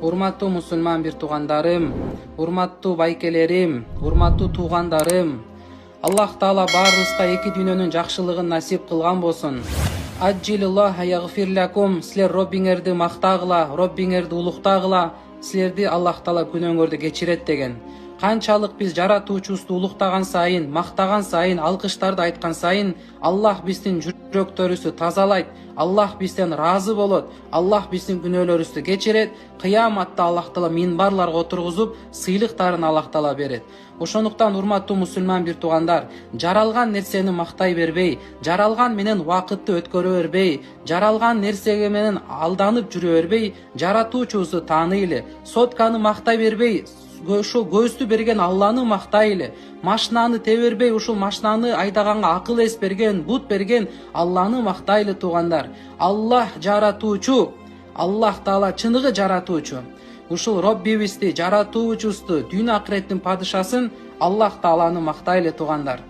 Урматтуу мусулман бир туугандарым, урматтуу байкелерим, урматтуу туугандарым, Аллах Таала баарыбызга эки дүйнөнүн жакшылыгын насип кылган болсун. Аджилуллаха ягфир лакум, силер Роббиңерди мактагыла, Роббиңерди улуктагыла, силерди Аллах Таала күнөөңөрдү кечирет деген. Канчалык биз жаратуучубузду улуктаган сайын, мактаган сайын, алкыштарды айткан сайын, Аллах биздин жүрөктөрүбүздү тазалайт, Аллах бизден разы болот, Аллах биздин күнөөлөрүбүздү кечирет, кыяматта Аллах Таала минбарларга отургузуп, сыйлыктарын Аллах Таала берет. Ошондуктан урматтуу мусулман бир туугандар, жаралган нерсени мактай бербей, жаралган менен убакытты өткөрө бербей, жаралган нерсеге менен алданып жүрө бербей, жаратуучубузду тааныйлы, сотканы мактай бербей, ошол көздү берген Алланы мактайлы, машинаны тебербей, ушул машинаны айдаганга акыл эс берген, бут берген Алланы мактайлы туугандар. Аллах жаратуучу, Аллах Таала чыныгы жаратуучу. Ушул Роббибизди, жаратуучубузду, дүйнө акыреттин падышасын Аллах Тааланы мактайлы туугандар.